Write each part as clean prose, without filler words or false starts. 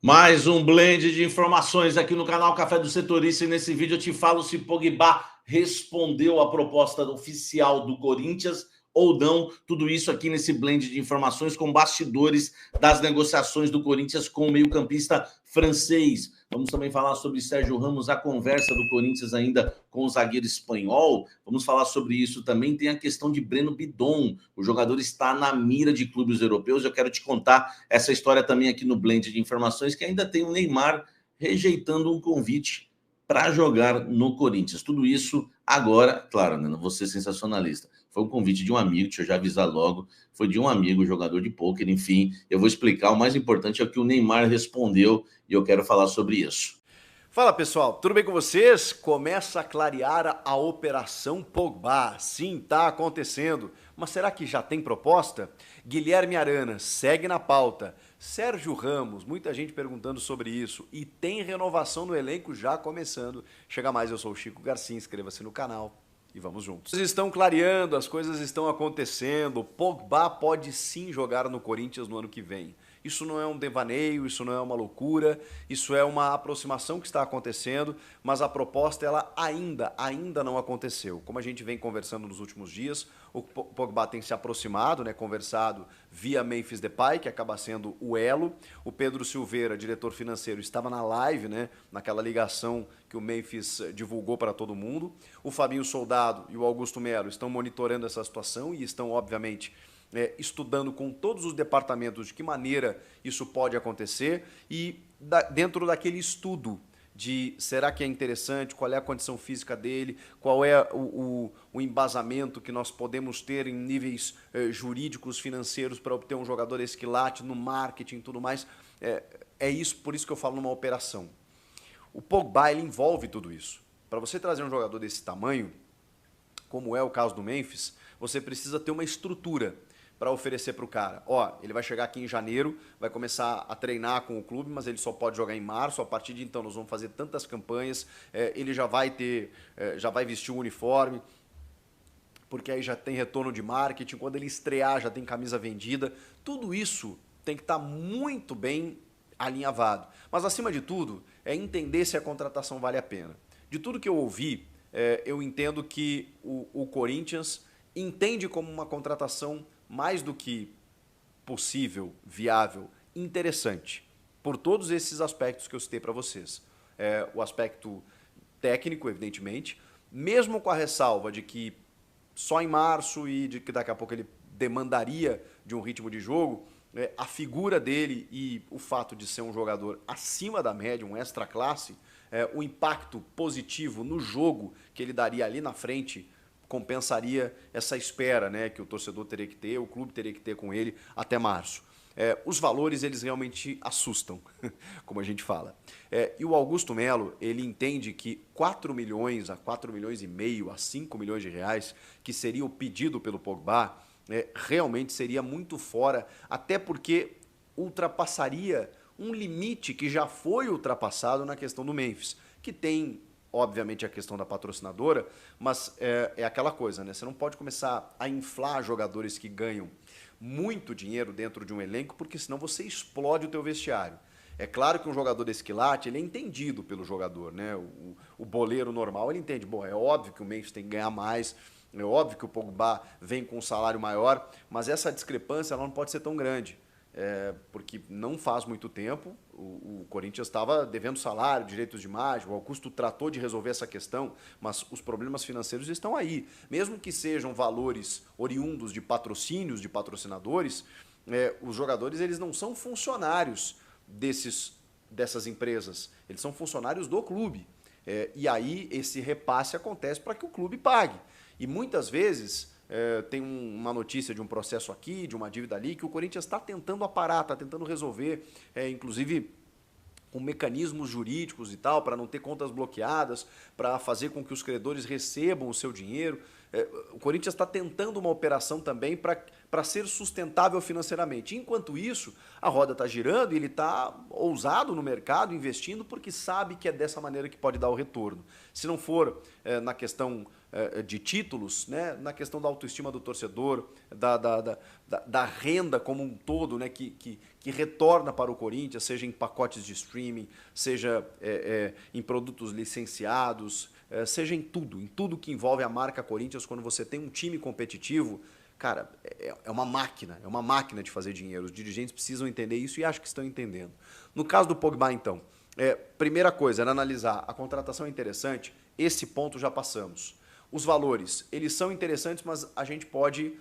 Mais um blend de informações aqui no canal Café do Setorista e nesse vídeo eu te falo se Pogba respondeu à proposta oficial do Corinthians ou não. Tudo isso aqui nesse blend de informações com bastidores das negociações do Corinthians com o meio-campista francês. Vamos também falar sobre Sérgio Ramos, a conversa do Corinthians ainda com o zagueiro espanhol. Vamos falar sobre isso também. Tem a questão de Breno Bidon. O jogador está na mira de clubes europeus. Eu quero te contar essa história também aqui no blend de informações, que ainda tem o Neymar rejeitando um convite para jogar no Corinthians. Tudo isso agora, claro, né, não vou ser sensacionalista. Foi um convite de um amigo, deixa eu já avisar logo. Foi de um amigo, jogador de pôquer, enfim. Eu vou explicar. O mais importante é o que o Neymar respondeu e eu quero falar sobre isso. Fala pessoal, tudo bem com vocês? Começa a clarear a Operação Pogba. Sim, tá acontecendo. Mas será que já tem proposta? Guilherme Arana segue na pauta. Sérgio Ramos, muita gente perguntando sobre isso. E tem renovação no elenco já começando. Chega mais, eu sou o Chico Garcia, inscreva-se no canal e vamos juntos. As coisas estão clareando, as coisas estão acontecendo. Pogba pode sim jogar no Corinthians no ano que vem. Isso não é um devaneio, isso não é uma loucura, isso é uma aproximação que está acontecendo, mas a proposta ela ainda não aconteceu. Como a gente vem conversando nos últimos dias, o Pogba tem se aproximado, né, conversado via Memphis Depay, que acaba sendo o elo. O Pedro Silveira, diretor financeiro, estava na live, né, naquela ligação que o Memphis divulgou para todo mundo. O Fabinho Soldado e o Augusto Melo estão monitorando essa situação e estão, obviamente, estudando com todos os departamentos de que maneira isso pode acontecer e dentro daquele estudo de será que é interessante, qual é a condição física dele, qual é o embasamento que nós podemos ter em níveis jurídicos, financeiros para obter um jogador esquilate no marketing e tudo mais. É isso, por isso que eu falo numa operação. O Pogba ele envolve tudo isso. Para você trazer um jogador desse tamanho, como é o caso do Memphis, você precisa ter uma estrutura para oferecer para o cara. Ó, ele vai chegar aqui em janeiro, vai começar a treinar com o clube, mas ele só pode jogar em março. A partir de então nós vamos fazer tantas campanhas, ele já vai ter, já vai vestir o uniforme, porque aí já tem retorno de marketing, quando ele estrear já tem camisa vendida. Tudo isso tem que estar muito bem alinhavado. Mas acima de tudo, é entender se a contratação vale a pena. De tudo que eu ouvi, eu entendo que o Corinthians entende como uma contratação mais do que possível, viável, interessante, por todos esses aspectos que eu citei para vocês. O aspecto técnico, evidentemente, mesmo com a ressalva de que só em março e de que daqui a pouco ele demandaria de um ritmo de jogo, a figura dele e o fato de ser um jogador acima da média, um extra classe, o impacto positivo no jogo que ele daria ali na frente compensaria essa espera, né, que o torcedor teria que ter, o clube teria que ter com ele até março. Os valores, eles realmente assustam, como a gente fala. E o Augusto Melo, ele entende que 4 milhões a 4 milhões e meio a 5 milhões de reais, que seria o pedido pelo Pogba, realmente seria muito fora, até porque ultrapassaria um limite que já foi ultrapassado na questão do Memphis, que tem obviamente a questão da patrocinadora, mas é aquela coisa, né? Você não pode começar a inflar jogadores que ganham muito dinheiro dentro de um elenco, porque senão você explode o teu vestiário. É claro que um jogador desse quilate, ele é entendido pelo jogador, né? O boleiro normal, ele entende, bom, é óbvio que o Memphis tem que ganhar mais, é óbvio que o Pogba vem com um salário maior, mas essa discrepância ela não pode ser tão grande. Porque não faz muito tempo o Corinthians estava devendo salário, direitos de imagem, o Augusto tratou de resolver essa questão, mas os problemas financeiros estão aí. Mesmo que sejam valores oriundos de patrocínios, de patrocinadores, os jogadores eles não são funcionários dessas empresas, eles são funcionários do clube. E aí esse repasse acontece para que o clube pague. E muitas vezes tem uma notícia de um processo aqui, de uma dívida ali, que o Corinthians está tentando aparar, está tentando resolver, inclusive com mecanismos jurídicos e tal, para não ter contas bloqueadas, para fazer com que os credores recebam o seu dinheiro. O Corinthians está tentando uma operação também para ser sustentável financeiramente. Enquanto isso, a roda está girando e ele está ousado no mercado, investindo, porque sabe que é dessa maneira que pode dar o retorno. Se não for na questão de títulos, né, na questão da autoestima do torcedor, da renda como um todo, né, que retorna para o Corinthians, seja em pacotes de streaming, seja em produtos licenciados, seja em tudo que envolve a marca Corinthians. Quando você tem um time competitivo, cara, é uma máquina de fazer dinheiro. Os dirigentes precisam entender isso e acho que estão entendendo. No caso do Pogba, então, primeira coisa era analisar, a contratação é interessante, esse ponto já passamos. Os valores, eles são interessantes, mas a gente pode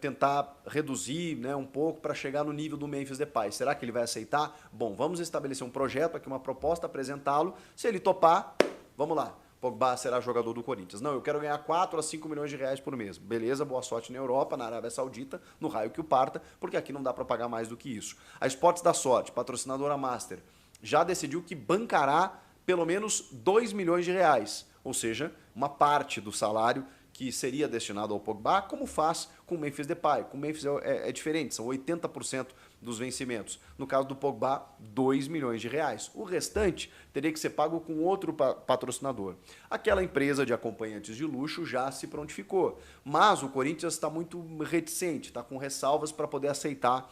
tentar reduzir, né, um pouco para chegar no nível do Memphis Depay. Será que ele vai aceitar? Bom, vamos estabelecer um projeto aqui, uma proposta, apresentá-lo. Se ele topar, vamos lá. Pogba será jogador do Corinthians. Não, eu quero ganhar 4 a 5 milhões de reais por mês. Beleza, boa sorte na Europa, na Arábia Saudita, no raio que o parta, porque aqui não dá para pagar mais do que isso. A Esportes da Sorte, patrocinadora Master, já decidiu que bancará pelo menos 2 milhões de reais, ou seja, uma parte do salário que seria destinado ao Pogba, como faz com o Memphis Depay. Com o Memphis é diferente, são 80% dos vencimentos. No caso do Pogba, 2 milhões de reais. O restante teria que ser pago com outro patrocinador. Aquela empresa de acompanhantes de luxo já se prontificou, mas o Corinthians está muito reticente, está com ressalvas para poder aceitar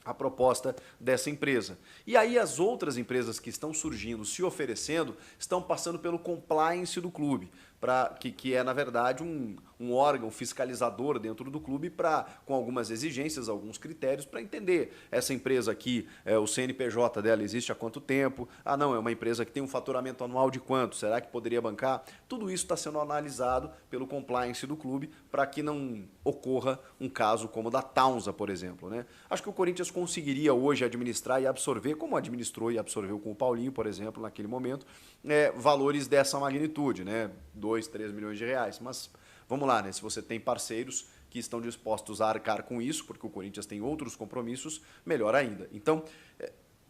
a proposta dessa empresa. E aí as outras empresas que estão surgindo, se oferecendo, estão passando pelo compliance do clube, que é, na verdade, um órgão fiscalizador dentro do clube com algumas exigências, alguns critérios para entender. Essa empresa aqui, o CNPJ dela existe há quanto tempo? Ah, não, é uma empresa que tem um faturamento anual de quanto? Será que poderia bancar? Tudo isso está sendo analisado pelo compliance do clube para que não ocorra um caso como o da Taunza, por exemplo, né? Acho que o Corinthians conseguiria hoje administrar e absorver, como administrou e absorveu com o Paulinho, por exemplo, naquele momento, valores dessa magnitude, né? 2, 3 milhões de reais. Mas vamos lá, né? Se você tem parceiros que estão dispostos a arcar com isso, porque o Corinthians tem outros compromissos, melhor ainda. Então,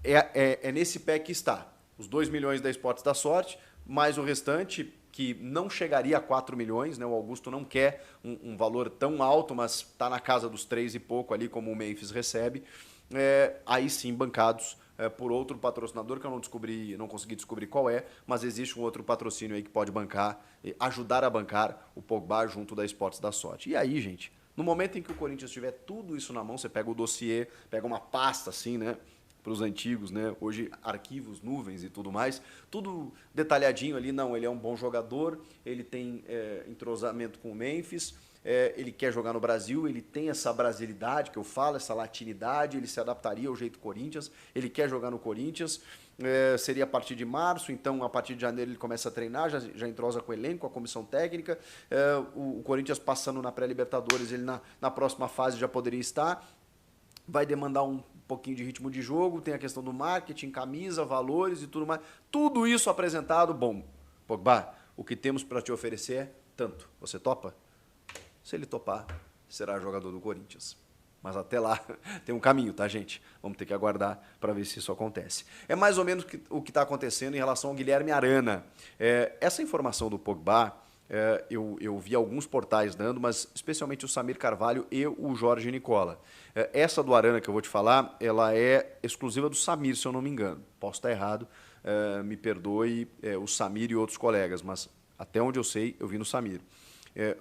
é nesse pé que está. Os 2 milhões da Esportes da Sorte, mais o restante, que não chegaria a 4 milhões, né? O Augusto não quer um valor tão alto, mas está na casa dos 3 e pouco ali, como o Memphis recebe. Aí sim, bancados por outro patrocinador, que eu não consegui descobrir qual mas existe um outro patrocínio aí que pode bancar, ajudar a bancar o Pogba junto da Esportes da Sorte. E aí, gente, no momento em que o Corinthians tiver tudo isso na mão, você pega o dossiê, pega uma pasta assim, né, para os antigos, né, hoje arquivos, nuvens e tudo mais, tudo detalhadinho ali. Não, ele é um bom jogador, ele tem entrosamento com o Memphis, ele quer jogar no Brasil, ele tem essa brasilidade que eu falo, essa latinidade, ele se adaptaria ao jeito Corinthians, ele quer jogar no Corinthians, seria a partir de março, então a partir de janeiro ele começa a treinar, já entrosa com o elenco, com a comissão técnica, o Corinthians passando na pré-Libertadores, ele na próxima fase já poderia estar, vai demandar um pouquinho de ritmo de jogo, tem a questão do marketing, camisa, valores e tudo mais, tudo isso apresentado. Bom, Pogba, o que temos para te oferecer é tanto, você topa? Se ele topar, será jogador do Corinthians. Mas até lá tem um caminho, tá, gente? Vamos ter que aguardar para ver se isso acontece. É mais ou menos o que está acontecendo em relação ao Guilherme Arana. Essa informação do Pogba, eu vi alguns portais dando, mas especialmente o Samir Carvalho e o Jorge Nicola. Essa do Arana que eu vou te falar, ela é exclusiva do Samir, se eu não me engano. Posso estar errado, me perdoe o Samir e outros colegas, mas até onde eu sei, eu vi no Samir.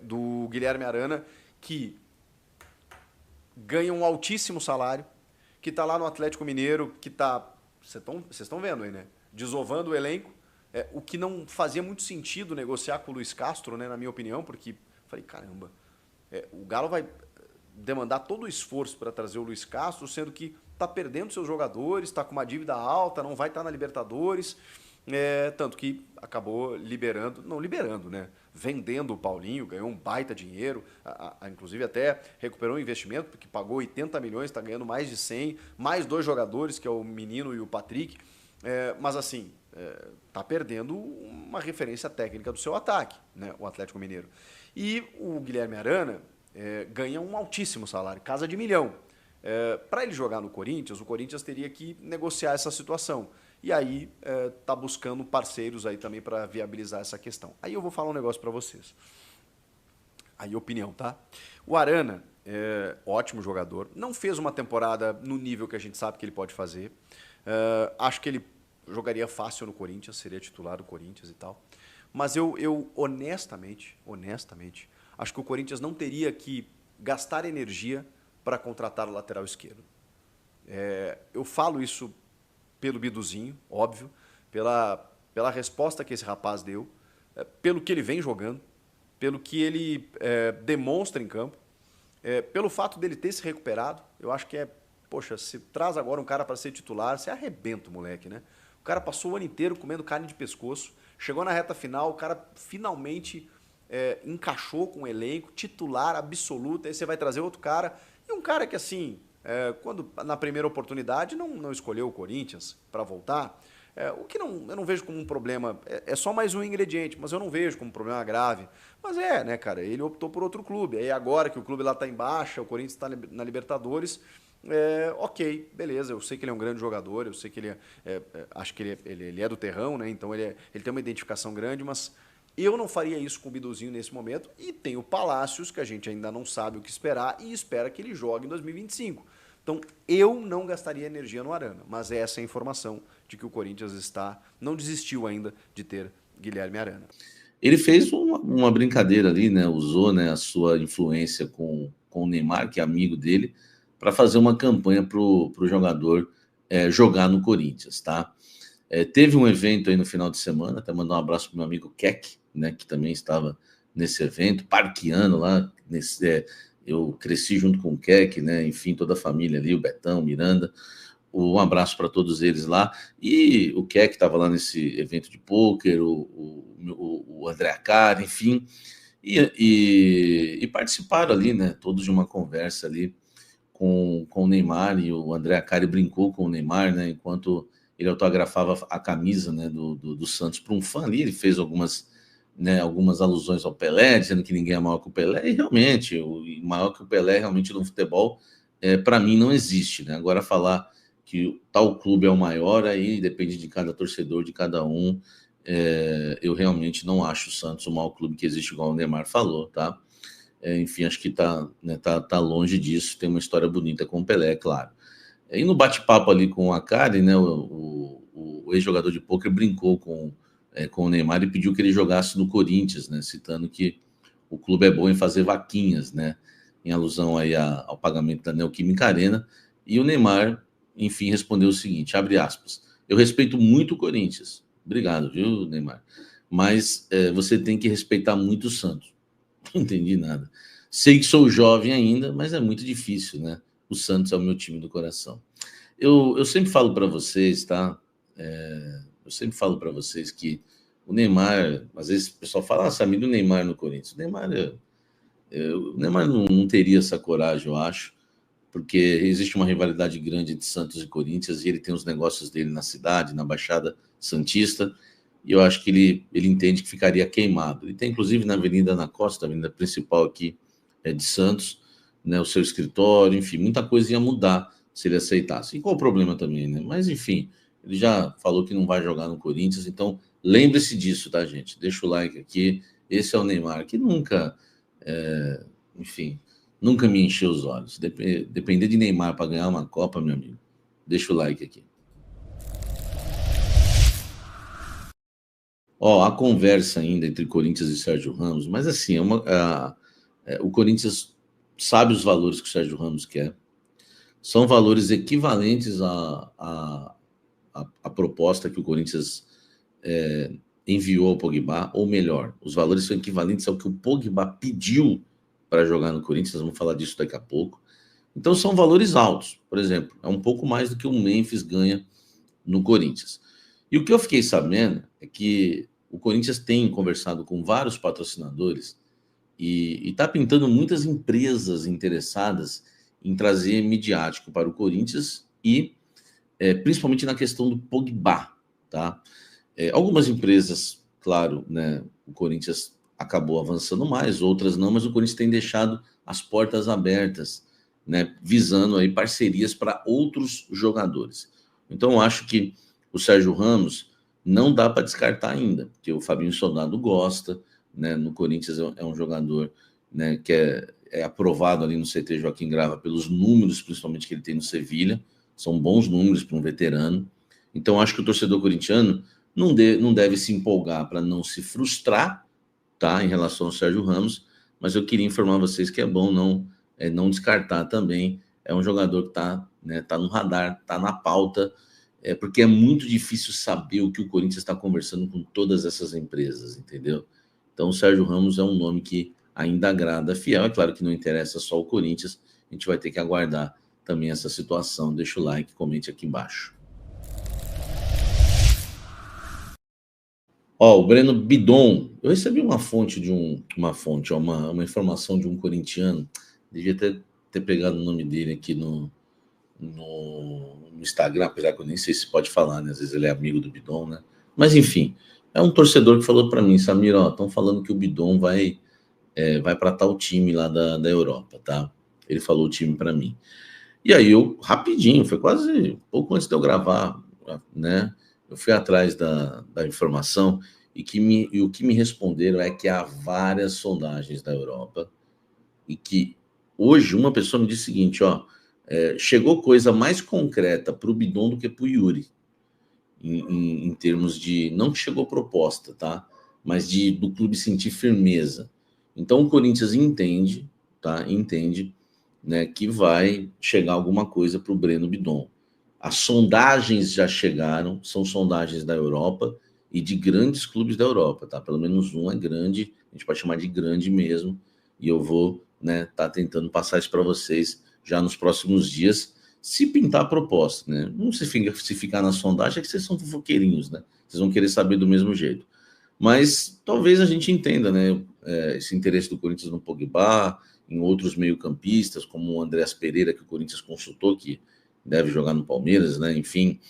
Do Guilherme Arana, que ganha um altíssimo salário, que está lá no Atlético Mineiro, que está, vocês estão vendo aí, né? Desovando o elenco, o que não fazia muito sentido negociar com o Luiz Castro, né, na minha opinião, porque falei, caramba, o Galo vai demandar todo o esforço para trazer o Luiz Castro, sendo que está perdendo seus jogadores, está com uma dívida alta, não vai estar na Libertadores, tanto que acabou não liberando, né? Vendendo o Paulinho, ganhou um baita dinheiro, inclusive até recuperou o investimento, porque pagou 80 milhões, está ganhando mais de 100, mais 2 jogadores, que é o Menino e o Patrick, mas assim, está perdendo uma referência técnica do seu ataque, né, o Atlético Mineiro. E o Guilherme Arana ganha um altíssimo salário, casa de 1 milhão. Para ele jogar no Corinthians, o Corinthians teria que negociar essa situação. E aí está buscando parceiros aí também para viabilizar essa questão. Aí eu vou falar um negócio para vocês. Aí opinião, tá? O Arana, ótimo jogador, não fez uma temporada no nível que a gente sabe que ele pode fazer. Acho que ele jogaria fácil no Corinthians, seria titular do Corinthians e tal. Mas eu honestamente, acho que o Corinthians não teria que gastar energia para contratar o lateral esquerdo. Eu falo isso pelo Biduzinho, óbvio, pela resposta que esse rapaz deu, pelo que ele vem jogando, pelo que ele demonstra em campo, pelo fato dele ter se recuperado. Eu acho que poxa, se traz agora um cara para ser titular, você arrebenta o moleque, né? O cara passou o ano inteiro comendo carne de pescoço, chegou na reta final, o cara finalmente encaixou com o elenco, titular absoluto, aí você vai trazer outro cara, e um cara que assim, quando na primeira oportunidade não escolheu o Corinthians para voltar, o que eu não vejo como um problema, é só mais um ingrediente, mas eu não vejo como um problema grave. Mas né, cara, ele optou por outro clube, aí agora que o clube lá está em baixa, o Corinthians está na Libertadores, ok, beleza, eu sei que ele é um grande jogador, eu sei que acho que ele é do terrão, né? Então ele tem uma identificação grande, mas eu não faria isso com o Biduzinho nesse momento. E tem o Palácios, que a gente ainda não sabe o que esperar e espera que ele jogue em 2025. Então eu não gastaria energia no Arana, mas essa é a informação de que o Corinthians não desistiu ainda de ter Guilherme Arana. Ele fez uma brincadeira ali, né? Usou, né, a sua influência com o Neymar, que é amigo dele, para fazer uma campanha para o jogador jogar no Corinthians, tá? Teve um evento aí no final de semana, até mandar um abraço para o meu amigo Keck, né, que também estava nesse evento, parqueando lá. Eu cresci junto com o Keck, né? Enfim, toda a família ali, o Betão, Miranda. Um abraço para todos eles lá. E o Keck estava lá nesse evento de pôquer, o André Acari, enfim, e participaram ali, né? Todos de uma conversa ali com o Neymar, e o André Acari brincou com o Neymar, né? Enquanto ele autografava a camisa, né, do Santos para um fã ali, ele fez algumas alusões ao Pelé, dizendo que ninguém é maior que o Pelé, e realmente, o maior que o Pelé realmente no futebol, para mim, não existe, né? Agora, falar que tal clube é o maior, aí depende de cada torcedor, de cada um. Eu realmente não acho o Santos o maior clube que existe, igual o Neymar falou, tá? Enfim, acho que tá longe disso, tem uma história bonita com o Pelé, claro. E no bate-papo ali com a Karen, né, o ex-jogador de pôquer brincou com o Neymar e pediu que ele jogasse no Corinthians, né, citando que o clube é bom em fazer vaquinhas, né, em alusão aí ao pagamento da Neoquímica Arena. E o Neymar, enfim, respondeu o seguinte, abre aspas, eu respeito muito o Corinthians, obrigado, viu, Neymar, mas você tem que respeitar muito o Santos. Não entendi nada. Sei que sou jovem ainda, mas é muito difícil, né? O Santos é o meu time do coração. Eu sempre falo para vocês, tá? Eu sempre falo para vocês que o Neymar, às vezes o pessoal fala, Samir, do Neymar no Corinthians. O Neymar não teria essa coragem, eu acho, porque existe uma rivalidade grande entre Santos e Corinthians, e ele tem os negócios dele na cidade, na Baixada Santista, e eu acho que ele entende que ficaria queimado. Ele tem, inclusive, na Avenida Ana Costa, a avenida principal aqui de Santos, né, o seu escritório, enfim, muita coisa ia mudar se ele aceitasse. E qual o problema também, né? Mas, enfim, ele já falou que não vai jogar no Corinthians, então lembre-se disso, tá, gente? Deixa o like aqui. Esse é o Neymar, que nunca, enfim, nunca me encheu os olhos. Depender de Neymar para ganhar uma Copa, meu amigo, deixa o like aqui. A conversa ainda entre Corinthians e Sérgio Ramos, mas assim, o Corinthians sabe os valores que o Sérgio Ramos quer, são valores equivalentes à proposta que o Corinthians enviou ao Pogba, ou melhor, os valores são equivalentes ao que o Pogba pediu para jogar no Corinthians, vamos falar disso daqui a pouco. Então são valores altos, por exemplo, é um pouco mais do que o Memphis ganha no Corinthians. E o que eu fiquei sabendo é que o Corinthians tem conversado com vários patrocinadores e está pintando muitas empresas interessadas em trazer midiático para o Corinthians e principalmente na questão do Pogba, tá? Algumas empresas, claro, né, o Corinthians acabou avançando mais, outras não, mas o Corinthians tem deixado as portas abertas, né, visando aí parcerias para outros jogadores. Então, eu acho que o Sérgio Ramos não dá para descartar ainda, porque o Fabinho Soldado gosta, né, no Corinthians é um jogador, né, que é aprovado ali no CT Joaquim Grava pelos números, principalmente que ele tem no Sevilha, são bons números para um veterano. Então, acho que o torcedor corintiano não deve se empolgar para não se frustrar, tá, em relação ao Sérgio Ramos, mas eu queria informar vocês que é bom não descartar também. É um jogador que está, né, tá no radar, está na pauta, porque é muito difícil saber o que o Corinthians está conversando com todas essas empresas, entendeu? Então o Sérgio Ramos é um nome que ainda agrada fiel. É claro que não interessa só o Corinthians, a gente vai ter que aguardar também essa situação. Deixa o like, comente aqui embaixo. Ó, o Breno Bidon, eu recebi uma informação de um corintiano, devia ter pegado o nome dele aqui no Instagram, apesar que eu nem sei se pode falar, né? Às vezes ele é amigo do Bidon, né? Mas enfim, é um torcedor que falou para mim, Samir, ó, estão falando que o Bidon vai para tal time lá da Europa, tá? Ele falou o time para mim. E aí eu, rapidinho, foi quase pouco antes de eu gravar, né? Eu fui atrás da informação e o que me responderam é que há várias sondagens da Europa e que hoje uma pessoa me disse o seguinte, ó, chegou coisa mais concreta para o Bidon do que para o Yuri, em termos de, não que chegou proposta, tá? Mas do clube sentir firmeza. Então o Corinthians entende, tá? Entende, né, que vai chegar alguma coisa para o Breno Bidon. As sondagens já chegaram, são sondagens da Europa e de grandes clubes da Europa, tá? Pelo menos um é grande, a gente pode chamar de grande mesmo, e eu vou, né, tá tentando passar isso para vocês já nos próximos dias, se pintar a proposta, né? Não se ficar na sondagem, é que vocês são fofoqueirinhos, né? Vocês vão querer saber do mesmo jeito. Mas talvez a gente entenda, né, esse interesse do Corinthians no Pogba, em outros meio-campistas, como o Andréas Pereira, que o Corinthians consultou, que deve jogar no Palmeiras, né? Enfim,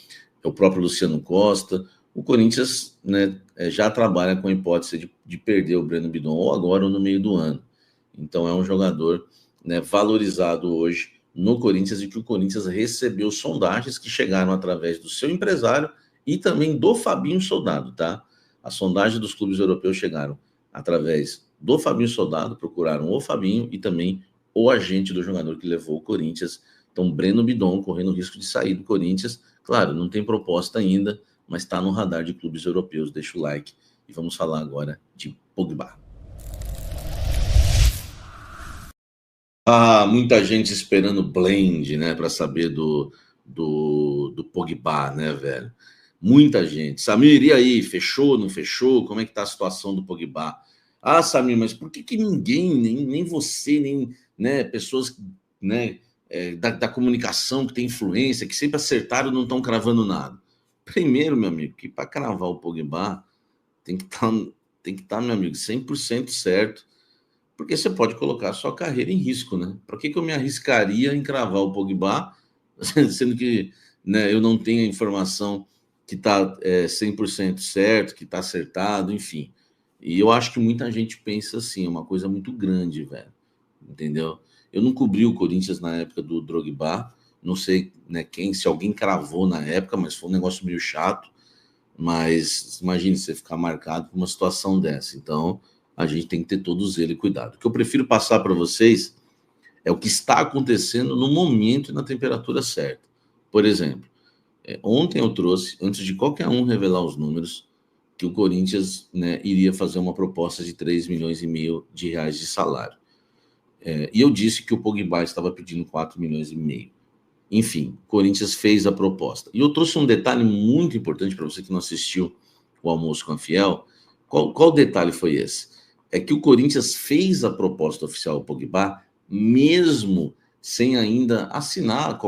o próprio Luciano Costa. O Corinthians, né, já trabalha com a hipótese de perder o Breno Bidon, ou agora ou no meio do ano. Então é um jogador, né, valorizado hoje no Corinthians e que o Corinthians recebeu sondagens que chegaram através do seu empresário e também do Fabinho Soldado, tá? As sondagens dos clubes europeus chegaram através do Fabinho Soldado, procuraram o Fabinho e também o agente do jogador que levou o Corinthians. Então, Breno Bidon correndo o risco de sair do Corinthians. Claro, não tem proposta ainda, mas está no radar de clubes europeus. Deixa o like e vamos falar agora de Pogba. Muita gente esperando blend, né, para saber do Pogba, né, velho? Muita gente. Samir, e aí? Fechou, não fechou? Como é que tá a situação do Pogba? Samir, mas por que ninguém, nem você, nem, né, pessoas, né, da comunicação que tem influência, que sempre acertaram, não estão cravando nada? Primeiro, meu amigo, que para cravar o Pogba tem que estar, meu amigo, 100% certo, porque você pode colocar a sua carreira em risco, né? Por que eu me arriscaria em cravar o Pogba, sendo que, né, eu não tenho a informação que está 100% certo, que está acertado, enfim. E eu acho que muita gente pensa assim, é uma coisa muito grande, velho, entendeu? Eu não cobri o Corinthians na época do Drogba, não sei, né, se alguém cravou na época, mas foi um negócio meio chato. Mas imagine você ficar marcado por uma situação dessa. Então, a gente tem que ter todo zelo e cuidado. O que eu prefiro passar para vocês é o que está acontecendo no momento e na temperatura certa. Por exemplo, ontem eu trouxe, antes de qualquer um revelar os números, que o Corinthians, né, iria fazer uma proposta de 3,5 milhões de reais de salário. E eu disse que o Pogba estava pedindo 4,5 milhões. Enfim, o Corinthians fez a proposta. E eu trouxe um detalhe muito importante para você que não assistiu o Almoço com a Fiel. Qual detalhe foi esse? É que o Corinthians fez a proposta oficial ao Pogba, mesmo sem ainda assinar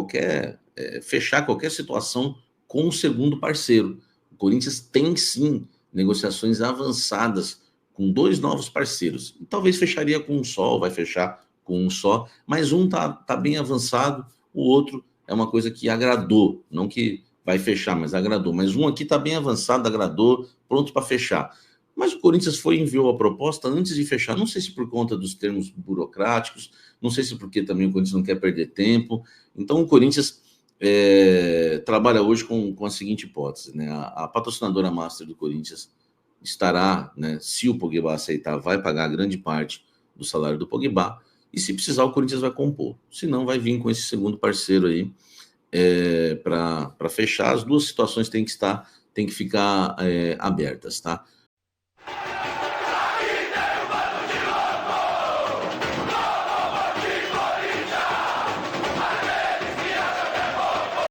fechar qualquer situação com o segundo parceiro. O Corinthians tem sim negociações avançadas com 2 novos parceiros. E talvez fecharia com um só, ou vai fechar com um só, mas um tá bem avançado, o outro é uma coisa que agradou, não que vai fechar, mas agradou. Mas um aqui está bem avançado, agradou, pronto para fechar. Mas o Corinthians enviou a proposta antes de fechar. Não sei se por conta dos termos burocráticos, não sei se porque também o Corinthians não quer perder tempo. Então o Corinthians trabalha hoje com a seguinte hipótese, né? A patrocinadora master do Corinthians estará, né, se o Pogba aceitar, vai pagar grande parte do salário do Pogba. E se precisar, o Corinthians vai compor. Se não, vai vir com esse segundo parceiro aí. para fechar, as duas situações têm que ficar abertas, tá?